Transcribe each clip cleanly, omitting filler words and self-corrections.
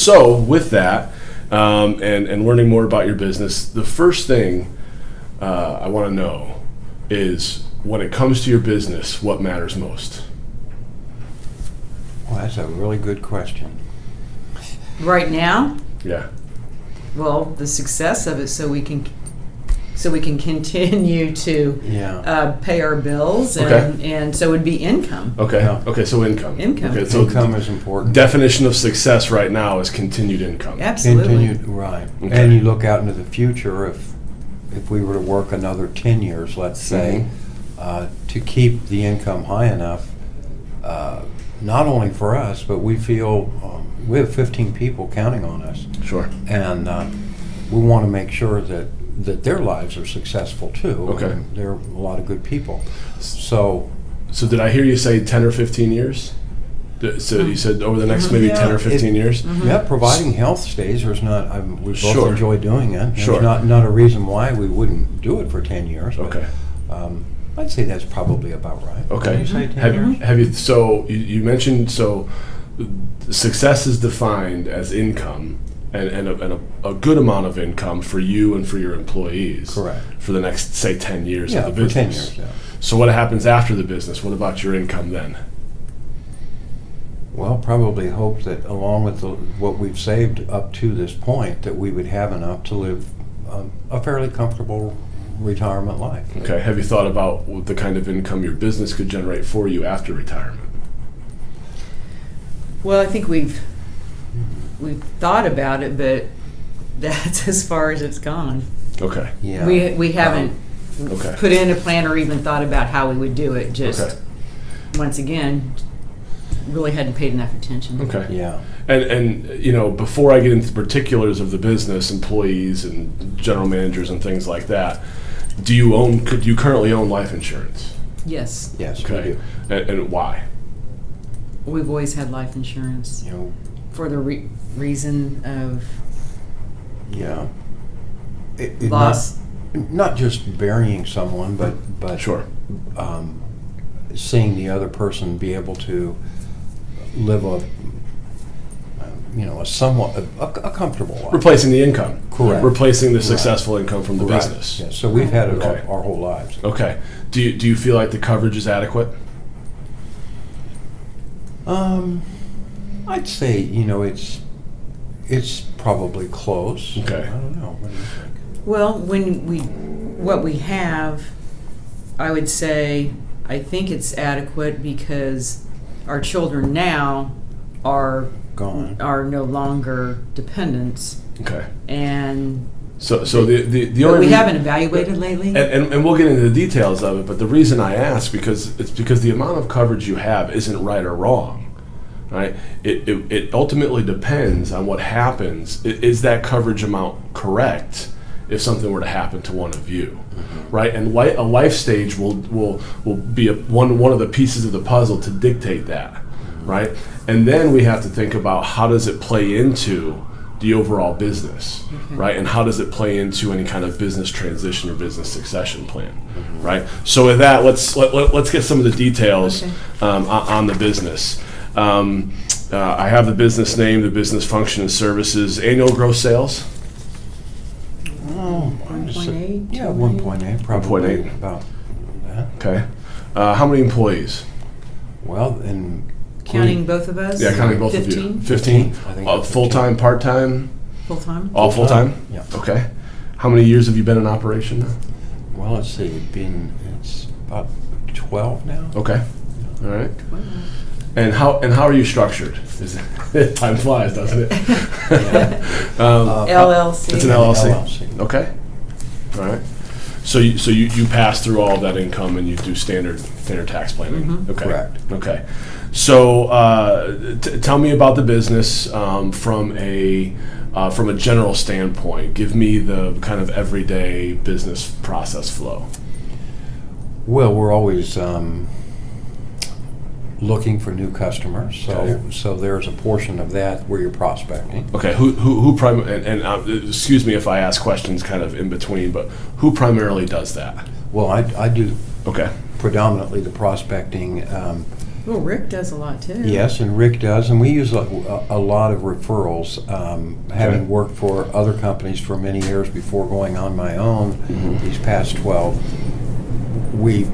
So with that, and learning more about your business, the first thing I want to know is, when it comes to your business, what matters most? Well, that's a really good question. Right now, Yeah. well, the success of it, so we can continue to Yeah. pay our bills, and Okay. and so it would be income. Okay. Yeah. Okay. So income. Income. Okay. So Income is important. definition of success right now is continued income. Absolutely. Continued, right. Okay. And you look out into the future, if we were to work another 10 years, let's say, to keep the income high enough, not only for us, but we feel we have 15 people counting on us. Sure. And we want to make sure that their lives are successful too. Okay. And they're a lot of good people. So So did I hear you say 10 or 15 years? So you said over the next maybe 10 or 15 years? yeah, providing health stays. There's not. We both Sure. enjoy doing it. There's Sure. not a reason why we wouldn't do it for 10 years. But, Okay. I'd say that's probably about right. Okay. Would you say 10 years? Have you? So you mentioned, so success is defined as income, and a good amount of income for you and for your employees. Correct. For the next, say, 10 years Yeah, of the for business. 10 years. Yeah. So what happens after the business? What about your income then? Well, probably hope that along with what we've saved up to this point, that we would have enough to live a fairly comfortable retirement life. Okay. Have you thought about the kind of income your business could generate for you after retirement? Well, I think we've thought about it, but that's as far as it's gone. Okay. Yeah. We haven't Okay. put in a plan or even thought about how we would do it. Just Okay. once again, really hadn't paid enough attention. Okay. Yeah. And before I get into particulars of the business, employees and general managers and things like that, could you currently own life insurance? Yes, Yes, we Okay. do. And why? we've always had life insurance You know, for the reason of yeah. It loss. Not just burying someone, but Sure. seeing the other person be able to live a somewhat a comfortable life. Replacing the income. Correct. Replacing the Right. successful income from the Right. business. Yeah, so we've had it Okay. our whole lives. Okay. Do you feel like the coverage is adequate? I'd say it's probably close. Okay. I don't know. What do you think? Well, what we have, I would say, I think it's adequate because our children now are Gone. no longer dependents, Okay. and So the but only we reason- haven't evaluated lately. and we'll get into the details of it, but the reason I ask because the amount of coverage you have isn't right or wrong, right? It ultimately depends on what happens. Is that coverage amount correct if something were to happen to one of you, right? And a life stage will be one of the pieces of the puzzle to dictate that, right? And then we have to think about how does it play into the overall business, right? And how does it play into any kind of business transition or business succession plan, right? So with that, let's get some of the details on the business. I have the business name, the business function and services, annual gross sales. Oh, 1.8, yeah, 1.8, probably 1.8. about that. Okay. How many employees? Well, and Counting both of us? Yeah, counting both 15? of you. 15? I think that's Full-time, part-time? Full-time? All full-time? Yeah. Okay. How many years have you been in operation now? Well, let's see. It's about 12 now. Okay. All right. And how are you structured? Time flies, doesn't it? LLC. It's an LLC. LLC. Okay. All right. So you pass through all of that income and you do standard tax planning. Mm-hmm. Okay. Correct. Okay. So tell me about the business from a general standpoint. Give me the kind of everyday business process flow. Well, we're always looking for new customers, so there's a portion of that where you're prospecting. Okay, excuse me if I ask questions kind of in between, but who primarily does that? Well, I do Okay, predominantly the prospecting. Well, Rick does a lot too. Yes, and Rick does, and we use a lot of referrals. Having worked for other companies for many years before going on my own, these past 12, we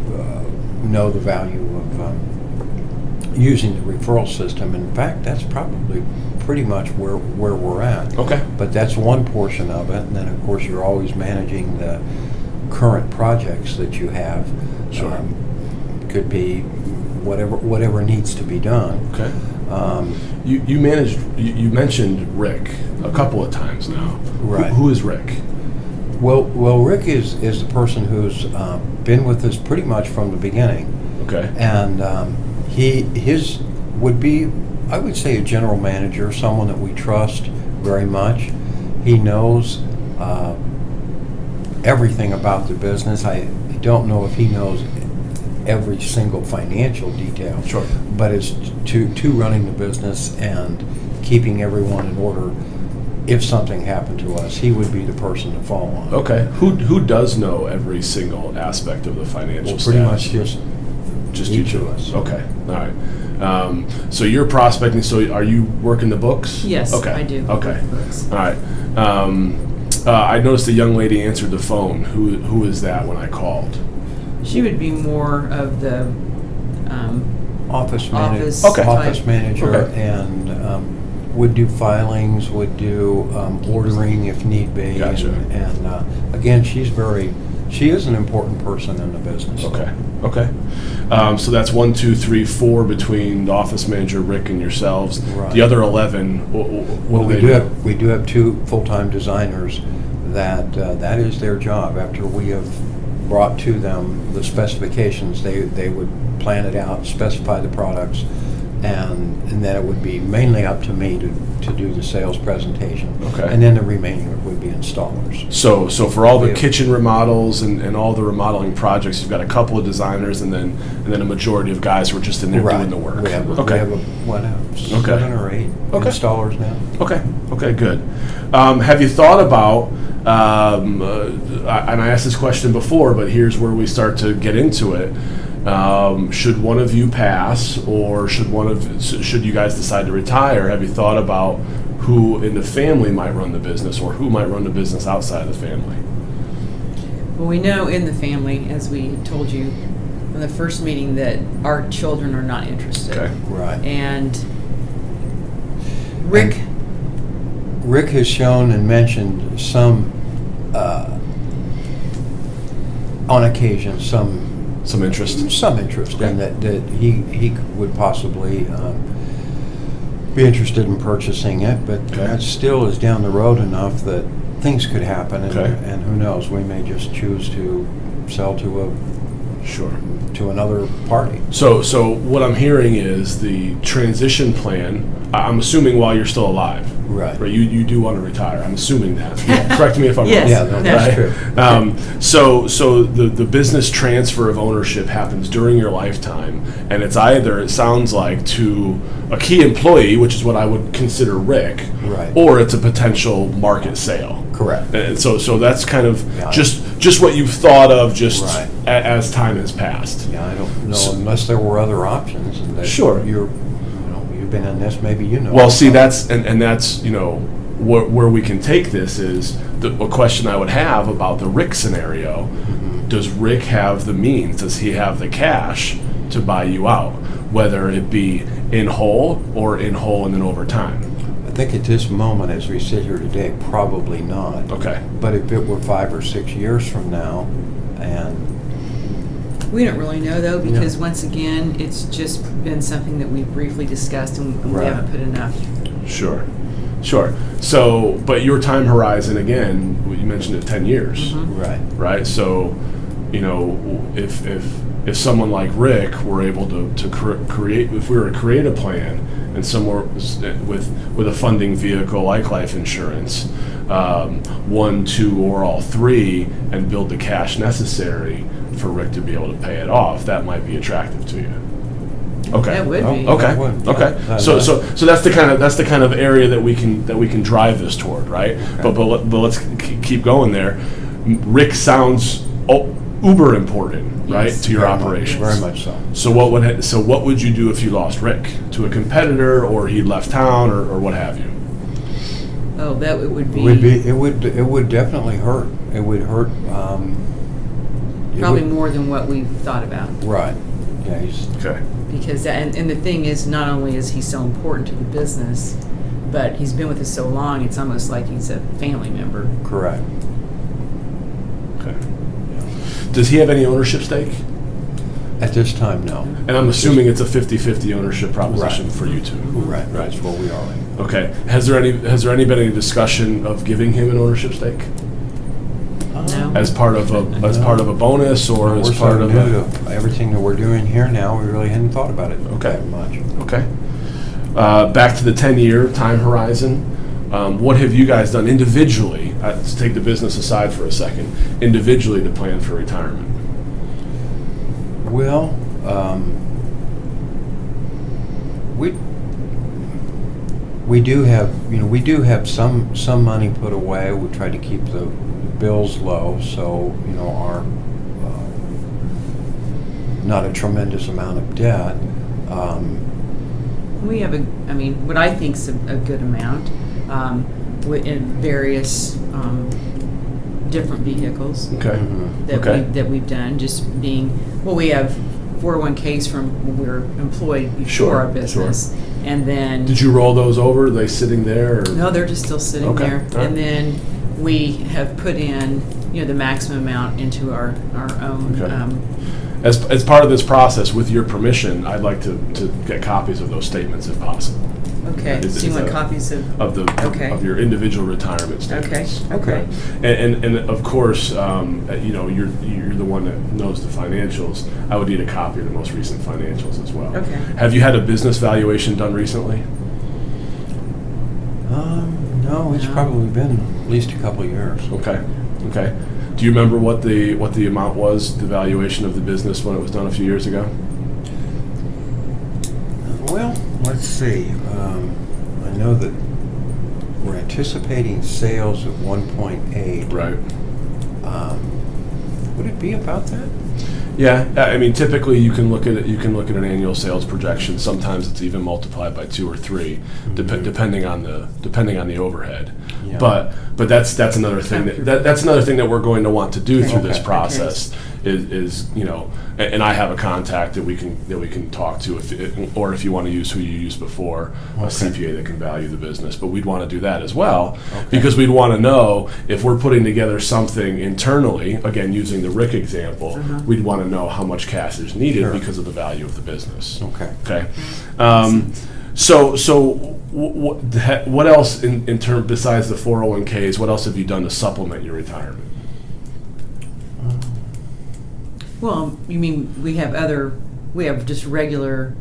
know the value of using the referral system. In fact, that's probably pretty much where we're at. Okay. But that's one portion of it, and then of course you're always managing the current projects that you have. Sure. Could be whatever needs to be done. Okay. You mentioned Rick a couple of times now. Right. Who is Rick? Well, Rick is the person who's been with us pretty much from the beginning, Okay. and his would be, I would say, a general manager, someone that we trust very much. He knows everything about the business. I don't know if he knows every single financial detail. Sure. But as to running the business and keeping everyone in order, if something happened to us, he would be the person to fall on. Okay. Who does know every single aspect of the financial Well, pretty status? much just each of us. Okay. All right. So you're prospecting. So are you working the books? Yes, Okay. I do. Okay. Books. All right. I noticed a young lady answered the phone. Who is that when I called? She would be more of the office office Okay. office type. manager, Okay. and would do filings, would do ordering if need be. Gotcha. And again, she is an important person in the business. Okay. Okay. So that's 1, 2, 3, 4 between the office manager, Rick, and yourselves. Right. The other 11. What do they do? We do have 2 full-time designers that is their job. After we have brought to them the specifications, they would plan it out, specify the products, and then it would be mainly up to me to do the sales presentation. Okay. And then the remaining would be installers. So for all the Yeah. kitchen remodels and all the remodeling projects, you've got a couple of designers and then a majority of guys who are just in there doing the work. We have, okay. we have 7 or 8 Okay. installers now. Okay. Okay. Good. Have you thought about? And I asked this question before, but here's where we start to get into it. Should one of you pass, or should you guys decide to retire? Have you thought about who in the family might run the business, or who might run the business outside of the family? Well, we know in the family, as we told you in the first meeting, that our children are not interested. Okay. Right. And Rick, Rick has shown and mentioned some, on occasion, some interest. in that he would possibly be interested in purchasing it, but Okay. it still is down the road enough that things could happen, Okay. and who knows, we may just choose to sell Sure. to another party. So what I'm hearing is the transition plan. I'm assuming while you're still alive. Right. Right. You do want to retire. I'm assuming that. Correct me if I'm Yes. wrong. Yeah, no, that's Right? true. So the business transfer of ownership happens during your lifetime, and it's either, it sounds like, to a key employee, which is what I would consider Rick, Right. or it's a potential market sale. Correct. And so that's kind of Yeah. just what you've thought of just Right. as time has passed. Yeah, I don't know, So- unless there were other options. And that Sure. You've been in this, maybe you know. Well, see, that's where we can take this is a question I would have about the Rick scenario. Mm-hmm. Does Rick have the means? Does he have the cash to buy you out, whether it be in whole and then over time? I think at this moment, as we sit here today, probably not. Okay. But if it were 5 or 6 years from now, and we don't really know though, because once again, it's just been something that we've briefly discussed, and we Right. haven't put enough. Sure. So, but your time horizon, again, you mentioned it, 10 years. right, Right? So, if someone like Rick were able to create, if we were to create a plan and somewhere with a funding vehicle like life insurance, 1, 2, or all 3, and build the cash necessary for Rick to be able to pay it off, that might be attractive to you. Okay. That would be. Okay. That would, yeah. Okay. That- So that's the kind of area that we can drive this toward, right? But let's keep going there. Rick sounds uber important, right, Yes. to your Very much- operations. Very much so. So what would you do if you lost Rick to a competitor, or he left town, or what have you? Oh, that it would be, It would definitely hurt. It would hurt. It probably would- more than what we've thought about. Right. Yeah. He's, Okay. Because, and the thing is, not only is he so important to the business, but he's been with us so long, it's almost like he's a family member. correct. Okay. Does he have any ownership stake? At this time, no. And I'm assuming it's a 50-50 ownership proposition Right. for you two. Right. That's what we are in. Okay. Has there been any discussion of giving him an ownership stake No. as part of a bonus, or We're as so part of new a? to everything that we're doing here now. We really hadn't thought about it Okay. that much. Okay. Back to the 10-year time horizon. What have you guys done individually? Let's take the business aside for a second. Individually to plan for retirement. Well, we do have some money put away. We try to keep the bills low, so our not a tremendous amount of debt. We have what I think's a good amount, in various different vehicles Okay. that Okay. we've done. Just being, we have 401ks from when we were employed before Sure, our business, and then Did you roll those over? Are they sitting there? Or? no, they're just still sitting Okay, there. all right. And then we have put in the maximum amount into our own. Okay. As part of this process, with your permission, I'd like to get copies of those statements if possible. Okay, Is- so you is want that- copies of? Of Okay. your individual retirement statements. Okay. And of course, you're the one that knows the financials. I would need a copy of the most recent financials as well. Okay. Have you had a business valuation done recently? No, it's No. probably been at least a couple of years. Okay. Okay. Do you remember what the amount was, the valuation of the business when it was done a few years ago? Well, let's see. I know that we're anticipating sales of 1.8. Right. Would it be about that? Yeah, I mean, typically you can look at it. You can look at an annual sales projection. Sometimes it's even multiplied by 2 or 3, depending on the overhead. Yeah. But that's another thing that's another thing that we're going to want to do through this Okay. process is and I have a contact that we can talk to or if you want to use who you used before, a Okay. CPA that can value the business. But we'd want to do that as well Okay. because we'd want to know if we're putting together something internally. Again, using the Rick example, we'd want to know how much cash is needed Sure. because of the value of the business. Okay. Okay. What else in term besides the 401ks? What else have you done to supplement your retirement? Well, you mean we have just regular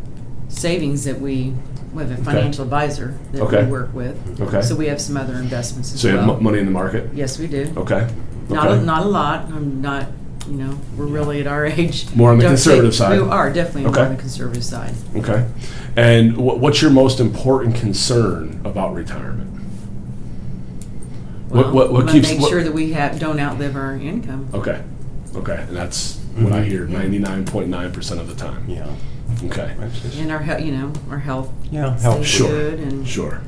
savings that we have a financial advisor that Okay. we work with. Okay. So we have some other investments as So you well. have money in the market. Yes, we do. Okay. Not Okay. a lot. I'm not. We're really at our age. More on the Don't conservative take- side. We are definitely Okay. more on the conservative side. Okay. And what's your most important concern about retirement? Well, What we keeps? make sure that we don't outlive our income. Okay. Okay. And that's what I hear 99.9% of the time. Yeah. Okay. That's just- And our health Yeah, stays help. Sure. good and Sure.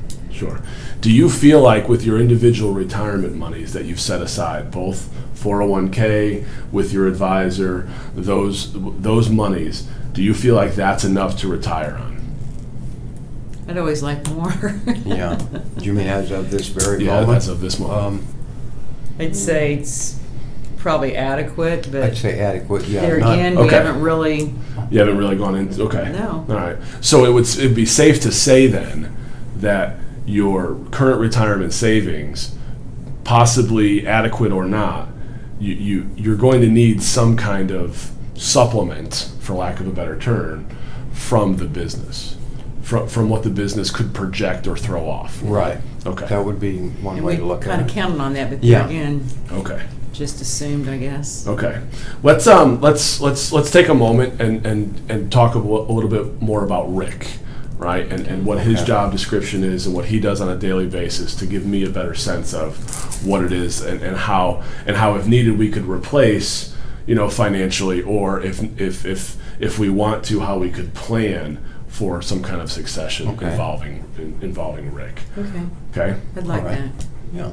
Do you feel like with your individual retirement monies that you've set aside, both 401k with your advisor, those monies, do you feel like that's enough to retire on? I'd always like more. Yeah. Do you mean as of this very Yeah, moment? as of this moment. I'd say it's probably adequate, but I'd say adequate. Yeah. there not- again, we okay. haven't really. You haven't really gone into, okay. No. All right. So it'd be safe to say then that your current retirement savings, possibly adequate or not, you're going to need some kind of supplement, for lack of a better term, from the business, from what the business could project or throw off. Right. Okay. That would be one And way we to look kind at of it. counted on that, but Yeah. there again, Okay. just assumed, I guess. Okay, let's take a moment and talk a little bit more about Rick, right? And what his Okay. job description is and what he does on a daily basis to give me a better sense of what it is and how if needed we could replace financially, or if we want to, how we could plan for some kind of succession Okay. involving Rick. Okay, Okay. I'd like All right. that. Yeah.